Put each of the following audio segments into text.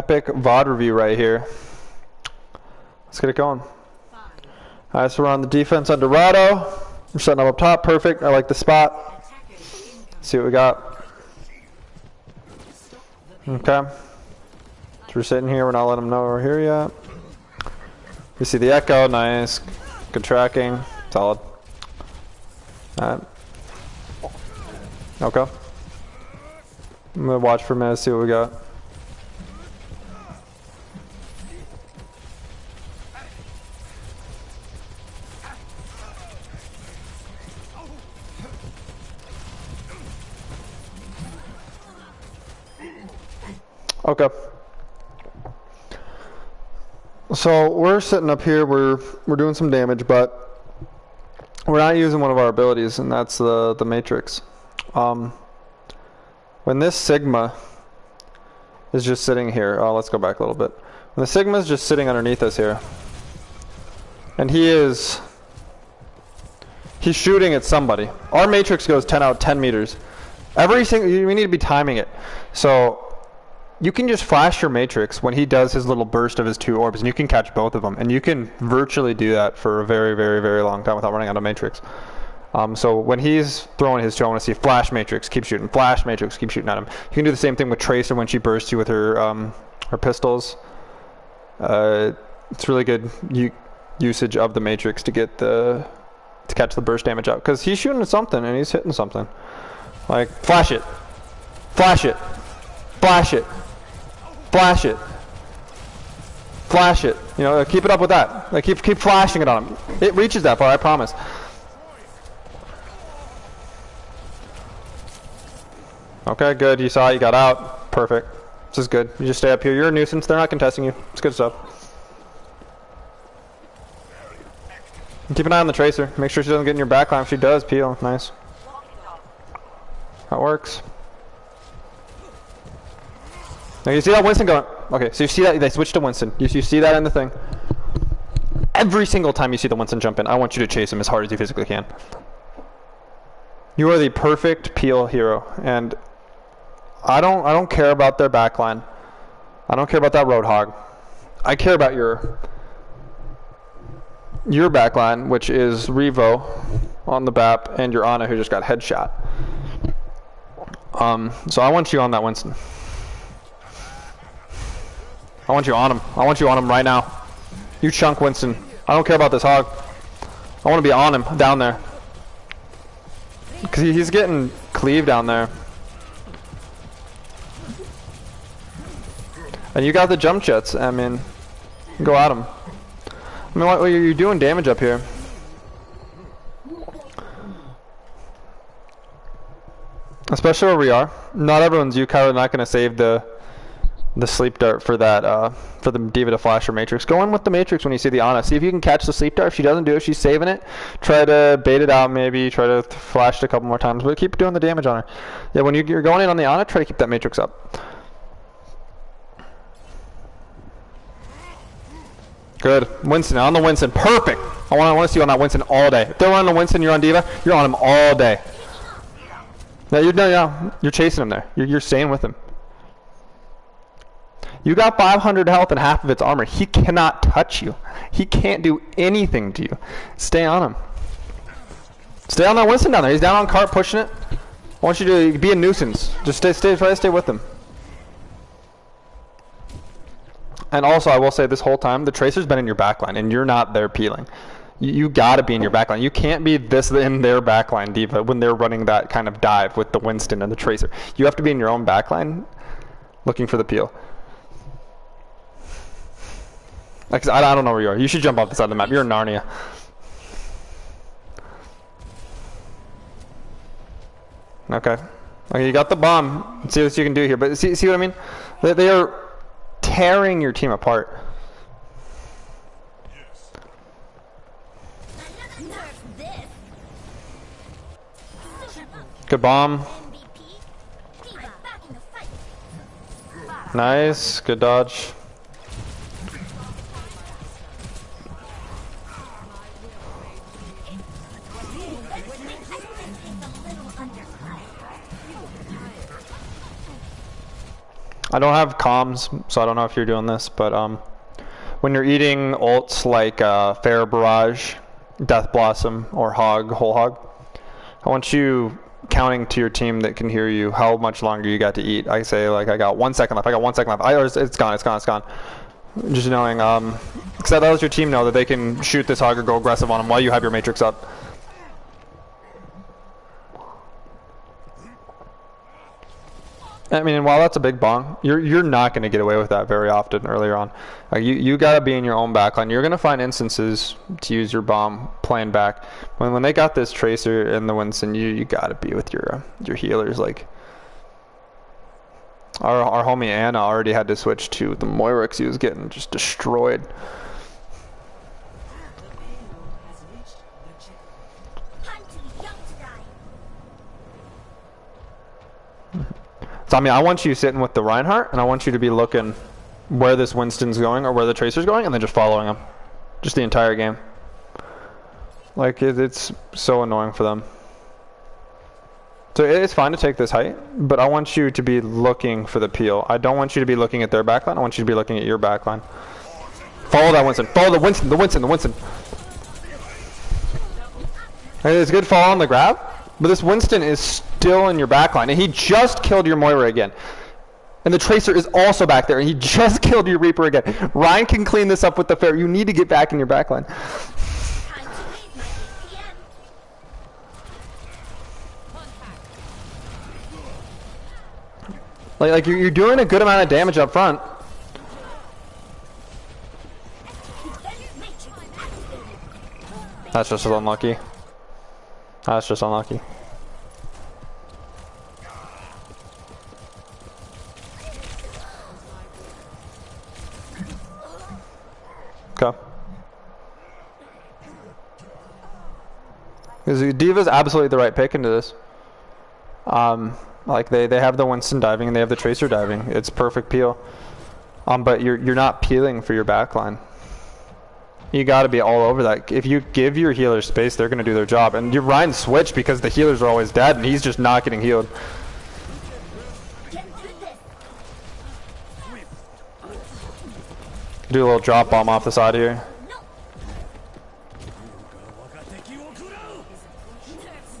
epic VOD review right here. Let's get it going. Alright, so we're on the defense on Dorado. We're setting up top. Perfect. I like the spot. Let's see what we got. Okay. So we're sitting here. We're not letting them know we're here yet. We see the echo. Nice. Good tracking. Solid. Alright. Okay. I'm gonna watch for a minute, see what we got. Okay. So we're sitting up here, we're doing some damage, but we're not using one of our abilities, and that's the matrix. When this Sigma is just sitting here, oh, let's go back a little bit. When the Sigma is just sitting underneath us here, and he's shooting at somebody. Our matrix goes 10 out 10 meters. Every single, we need to be timing it. So you can just flash your matrix when he does his little burst of his 2 orbs, and you can catch both of them. And you can virtually do that for a very, very, very long time without running out of matrix. So when he's throwing his 2, I want to see flash matrix, keep shooting, flash matrix, keep shooting at him. You can do the same thing with Tracer when she bursts you with her pistols. It's really good usage of the matrix to get to catch the burst damage out, because he's shooting at something and he's hitting something. Like flash it, flash it, flash it, flash it, flash it. You know, keep it up with that. Like keep flashing it on him. It reaches that far, I promise. Okay, good. You saw it. You got out. Perfect. This is good. You just stay up here. You're a nuisance. They're not contesting you. It's good stuff. And keep an eye on the Tracer. Make sure she doesn't get in your backline. If she does, peel. Nice. That works. Now you see that Winston going. Okay, so you see that they switched to Winston. You see that in the thing. Every single time you see the Winston jump in, I want you to chase him as hard as you physically can. You are the perfect peel hero, and I don't care about their backline. I don't care about that Roadhog. I care about your backline, which is Revo on the BAP and your Ana, who just got headshot. So I want you on that Winston. I want you on him. I want you on him right now. You chunk Winston. I don't care about this hog. I want to be on him down there. Because he's getting cleaved down there. And you got the jump jets. I mean, go at him. I mean, what are you doing damage up here? Especially where we are. Not everyone's you, Kyro. Not going to save the sleep dart for that, for the D.Va to flash or matrix. Go in with the matrix when you see the Ana. See if you can catch the sleep dart. If she doesn't do it, she's saving it. Try to bait it out, maybe. Try to flash it a couple more times, but keep doing the damage on her. Yeah, when you're going in on the Ana, try to keep that matrix up. Good. Winston, on the Winston. Perfect. I want to see you on that Winston all day. If they're on the Winston, you're on D.Va, you're on him all day. No, you're chasing him there. You're staying with him. You got 500 health and half of its armor. He cannot touch you. He can't do anything to you. Stay on him. Stay on that Winston down there. He's down on cart pushing it. I want you to be a nuisance. Just try to stay with him. And also, I will say this whole time, the Tracer's been in your backline, and you're not there peeling. You gotta be in your backline. You can't be this in their backline, D.Va, when they're running that kind of dive with the Winston and the Tracer. You have to be in your own backline looking for the peel. Like, I don't know where you are. You should jump off the side of the map. You're in Narnia. Okay. Okay, you got the bomb. Let's see what you can do here. But see what I mean? They are tearing your team apart. Good bomb. Nice. Good dodge. I don't have comms, so I don't know if you're doing this, but when you're eating ults like Fair Barrage, Death Blossom, or Whole Hog, I want you counting to your team that can hear you how much longer you got to eat. I say like I got 1 second left. I got 1 second left. It's gone. Just knowing, because that lets your team know that they can shoot this hog or go aggressive on him while you have your matrix up. I mean, while that's a big bong, you're not going to get away with that very often earlier on. You got to be in your own backline. You're going to find instances to use your bomb playing back. When they got this Tracer and the Winston, you got to be with your healers. Like our homie Anna already had to switch to the Moira because he was getting just destroyed. So I mean, I want you sitting with the Reinhardt, and I want you to be looking where this Winston's going or where the Tracer's going, and then just following him, just the entire game. Like it's so annoying for them. So it's fine to take this height, but I want you to be looking for the peel. I don't want you to be looking at their backline. I want you to be looking at your backline. Follow that Winston. Follow the Winston. The Winston. It's a good fall on the grab. But this Winston is still in your backline, and he just killed your Moira again. And the Tracer is also back there, and he just killed your Reaper again. Ryan can clean this up with the Fair. You need to get back in your backline. Like you're doing a good amount of damage up front. That's just unlucky. That's just unlucky. Okay. Because D.Va's absolutely the right pick into this. Like they have the Winston diving and they have the Tracer diving. It's perfect peel. But you're not peeling for your backline. You got to be all over that. If you give your healers space, they're going to do their job. And your Ryan switch because the healers are always dead, and he's just not getting healed. Do a little drop bomb off the side here.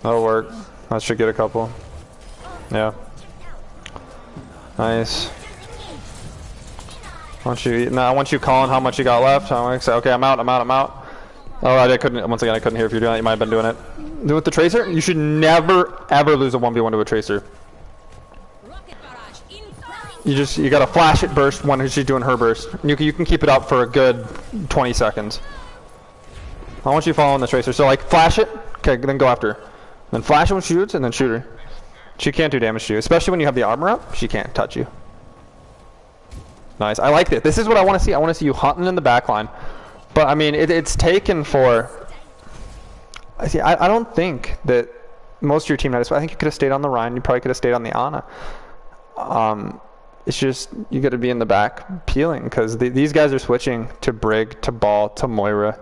That'll work. That should get a couple. Yeah. Nice. I want you calling how much you got left. I want to say, okay, I'm out. Oh, I couldn't. Once again, I couldn't hear if you're doing it. You might have been doing it. With the Tracer, you should never ever lose a 1v1 to a Tracer. You gotta flash it burst when she's doing her burst. You can keep it up for a good 20 seconds. I want you following the Tracer. So like flash it, okay, then go after her. Then flash it when she shoots, and then shoot her. She can't do damage to you, especially when you have the armor up. She can't touch you. Nice. I like this. This is what I want to see. I want to see you hunting in the back line. But, I mean, it's taken for... I don't think that most of your team had... I think you could have stayed on the Ryan. You probably could have stayed on the Ana. It's just, you got to be in the back peeling. Because these guys are switching to Brig, to Ball, to Moira.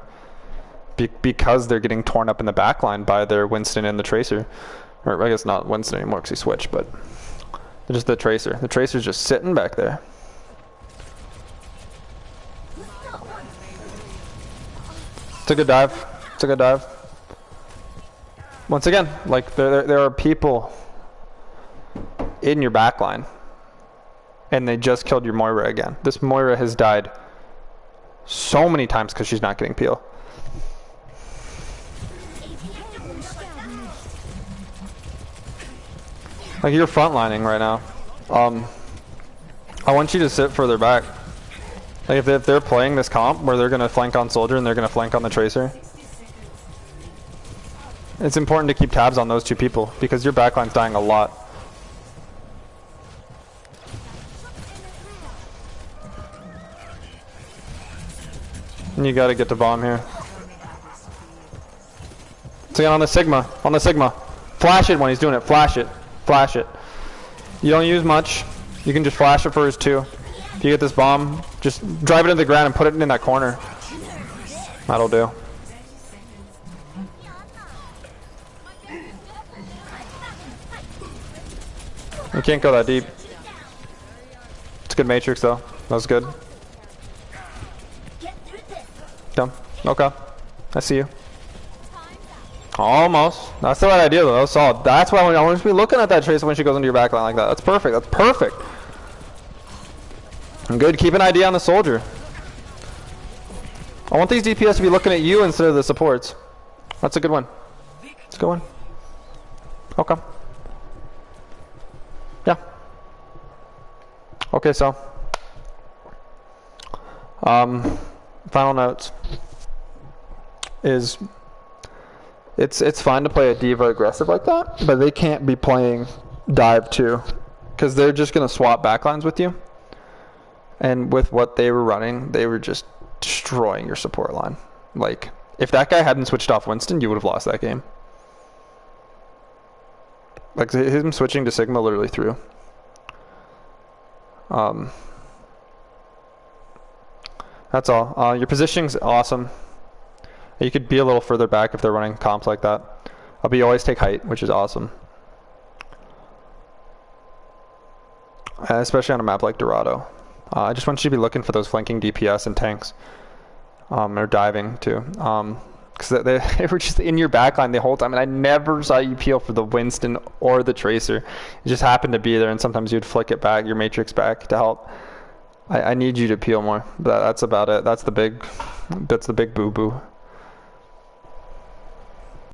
Because they're getting torn up in the back line by their Winston and the Tracer. Or I guess not Winston anymore because he switched. But just the Tracer. The Tracer's just sitting back there. It's a good dive. Once again, like there are people in your backline, and they just killed your Moira again. This Moira has died so many times because she's not getting peel. Like you're frontlining right now. I want you to sit further back. Like if they're playing this comp where they're going to flank on Soldier and they're going to flank on the Tracer, it's important to keep tabs on those two people because your backline's dying a lot. And you got to get the bomb here. So on the Sigma, flash it when he's doing it. Flash it. You don't use much. You can just flash it for his 2. If you get this bomb, just drive it into the ground and put it in that corner. That'll do. You can't go that deep. It's a good matrix though. That was good. Come. Okay. I see you. Almost. That's the right idea though. That was solid. That's why I want to be looking at that Tracer when she goes into your backline like that. That's perfect. That's perfect. And good. Keep an ID on the soldier. I want these DPS to be looking at you instead of the supports. That's a good one. That's a good one. Okay. Yeah. Okay, so. Final notes is it's fine to play a D.Va aggressive like that, but they can't be playing dive too, because they're just going to swap backlines with you. And with what they were running, they were just destroying your support line. Like, if that guy hadn't switched off Winston, you would have lost that game. Like, him switching to Sigma literally threw. That's all. Your positioning's awesome. You could be a little further back if they're running comps like that. But you always take height, which is awesome. Especially on a map like Dorado. I just want you to be looking for those flanking DPS and tanks. Or diving too. Because they were just in your backline the whole time, and I never saw you peel for the Winston or the Tracer. It just happened to be there, and sometimes you'd flick it back, your Matrix back to help. I need you to peel more. But that's about it. That's the big boo-boo.